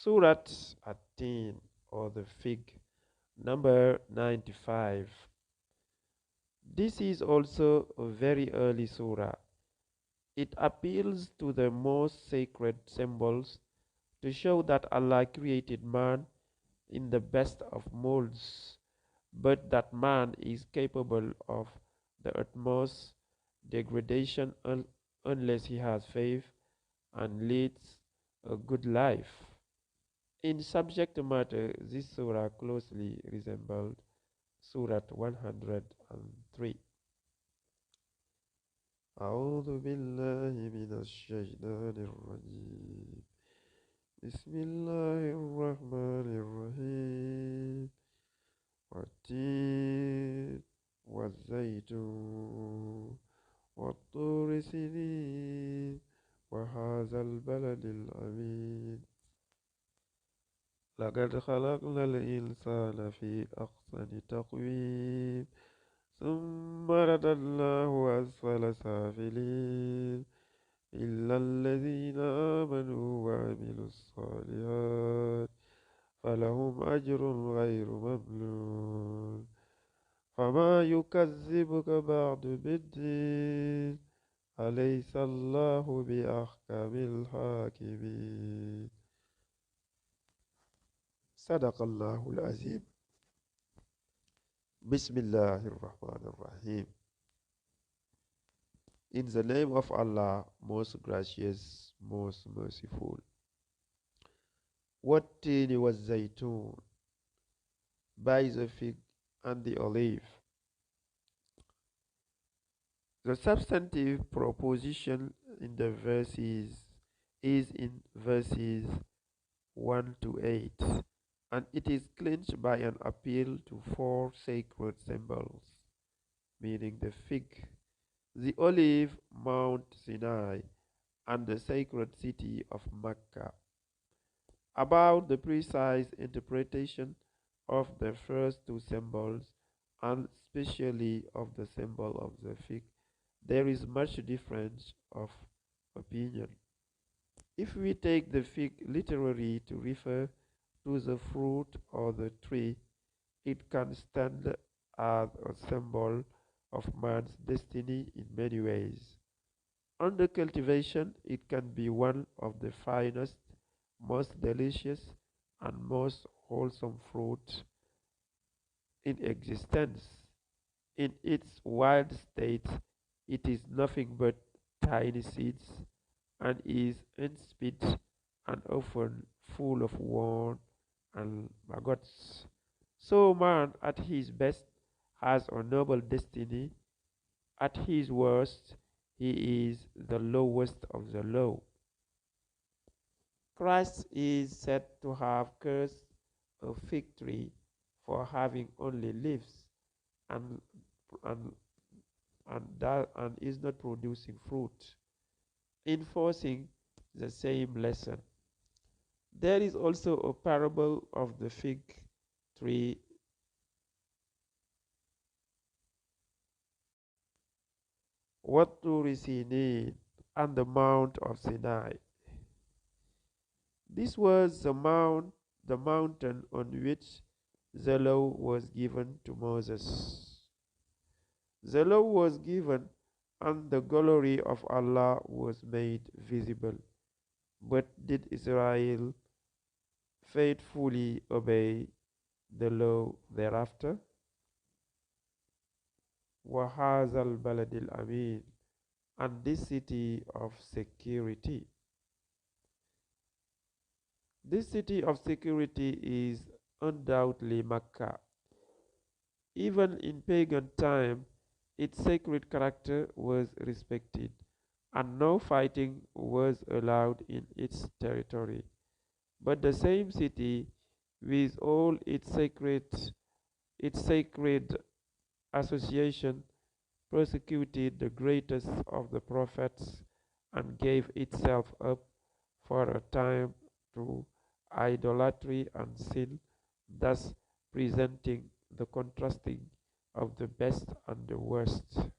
Surat At-Tin, or the fig, number 95. This is also a very early surah. It appeals to the most sacred symbols to show that Allah created man in the best of molds, but that man is capable of the utmost degradation unless he has faith and leads a good life. In subject matter, this surah closely resembled Surat 103. أعوذ بالله من الشيطان الرجيم بسم الله الرحمن الرحيم والتين والزيتون والطور سنين وهذا البلد الأمين لقد خلقنا الإنسان في أحسن تقويم ثم رددناه أسفل سافلين إلا الذين آمنوا وعملوا الصالحات فلهم أجر غير ممنون فما يكذبك بعد بالدين أليس الله بأحكم الحاكمين صدق الله العظيم. Bismillahir Rahmanir Rahim. In the name of Allah, most gracious, most merciful. Wattini was zaytun, by the fig and the olive. The substantive proposition in the verses is in verses 1 to 8, and it is clinched by an appeal to four sacred symbols, meaning the fig, the olive, Mount Sinai, and the sacred city of Mecca. About the precise interpretation of the first two symbols, and especially of the symbol of the fig, there is much difference of opinion. If we take the fig literally to refer to the fruit or the tree, it can stand as a symbol of man's destiny in many ways. Under cultivation, it can be one of the finest, most delicious, and most wholesome fruit in existence. In its wild state, it is nothing but tiny seeds and is insipid and often full of worms and maggots. So man at his best has a noble destiny. At his worst, he is the lowest of the low. Christ is said to have cursed a fig tree for having only leaves and and and is not producing fruit, enforcing the same lesson. There is also a parable of the fig tree Waturi Sinai and the Mount of Sinai. This was the mountain on which the law was given to Moses. The law was given and the glory of Allah was made visible. But did Israel faithfully obey the law thereafter? Wahazal Baladil Amin, and this city of security. This city of security is undoubtedly Mecca. Even in pagan time, its sacred character was respected, and no fighting was allowed in its territory. But the same city, with all its sacred association, persecuted the greatest of the prophets and gave itself up for a time to idolatry and sin, thus presenting the contrasting of the best and the worst.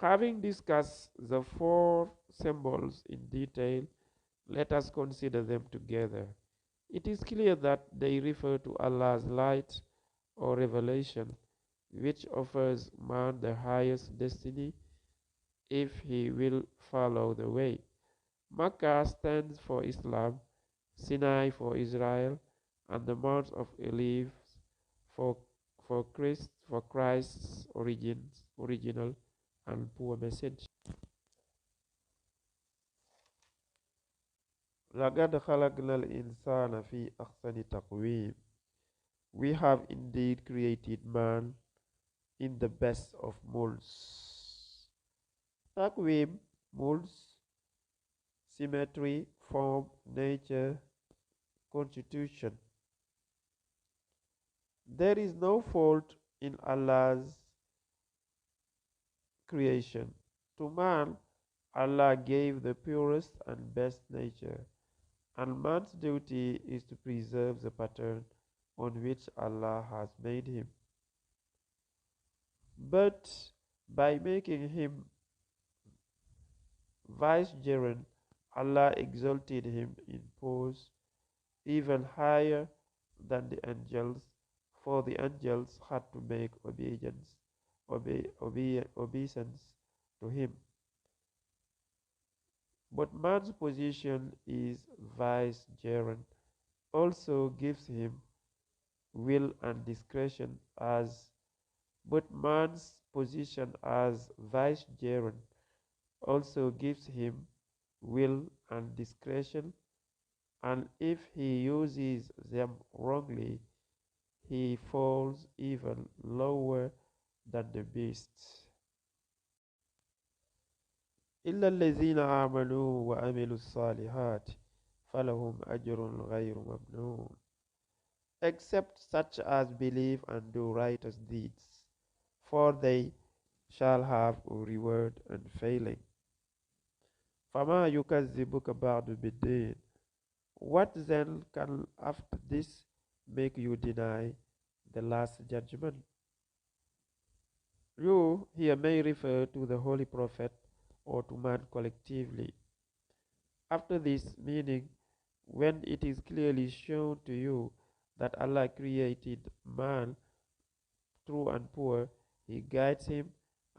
Having discussed the four symbols in detail, let us consider them together. It is clear that they refer to Allah's light or revelation, which offers man the highest destiny if he will follow the way. Makkah stands for Islam, Sinai for Israel, and the Mount of Olives for Christ's original and poor message. لقد خلقنا الإنسان في أحسن تقويم. We have indeed created man in the best of molds. Taqwim, molds, symmetry, form, nature, constitution. There is no fault in Allah's creation. To man, Allah gave the purest and best nature, and man's duty is to preserve the pattern on which Allah has made him. But by making him vicegerent, Allah exalted him in pose even higher than the angels, for the angels had to make obeisance to him. But man's position is vicegerent, also gives him will and discretion as but man's position as vicegerent also gives him will and discretion, and if he uses them wrongly, he falls even lower than the beasts. إلا الذين آمنوا وعملوا الصالحات فلهم أجر غير ممنون. Except such as believe and do righteous deeds, for they shall have a reward unfailing. فما يكذبك بعد بالدين. What then can after this make you deny the last judgment? You here may refer to the Holy Prophet or to man collectively. After this meaning, when it is clearly shown to you that Allah created man true and poor, he guides him,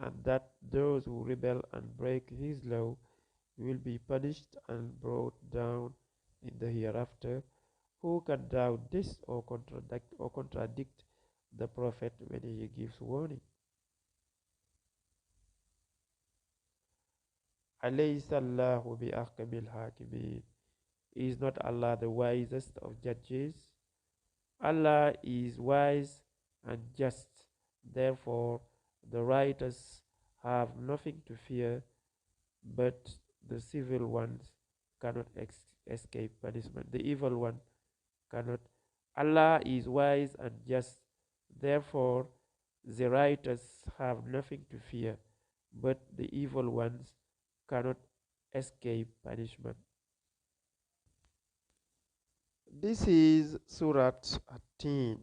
and that those who rebel and break his law will be punished and brought down in the hereafter. Who can doubt this or contradict the Prophet when he gives warning? Alaysa Allahu bi ahkamil hakimin. Is not Allah the wisest of judges? Allah is wise and just. Therefore, the righteous have nothing to fear, but the civil ones cannot escape punishment. The evil one cannot. Allah is wise and just. Therefore, the righteous have nothing to fear, but the evil ones cannot escape punishment. This is Surat Al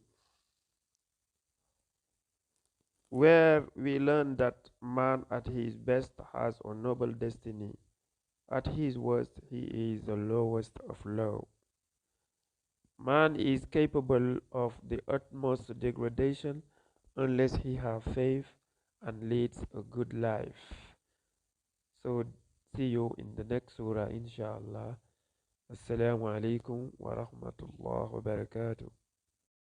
where we learn that man at his best has a noble destiny. At his worst, he is the lowest of low. Man is capable of the utmost degradation unless he has faith and leads a good life. So, see you in the next surah, inshallah. Assalamu alaikum wa rahmatullahi wa barakatuh.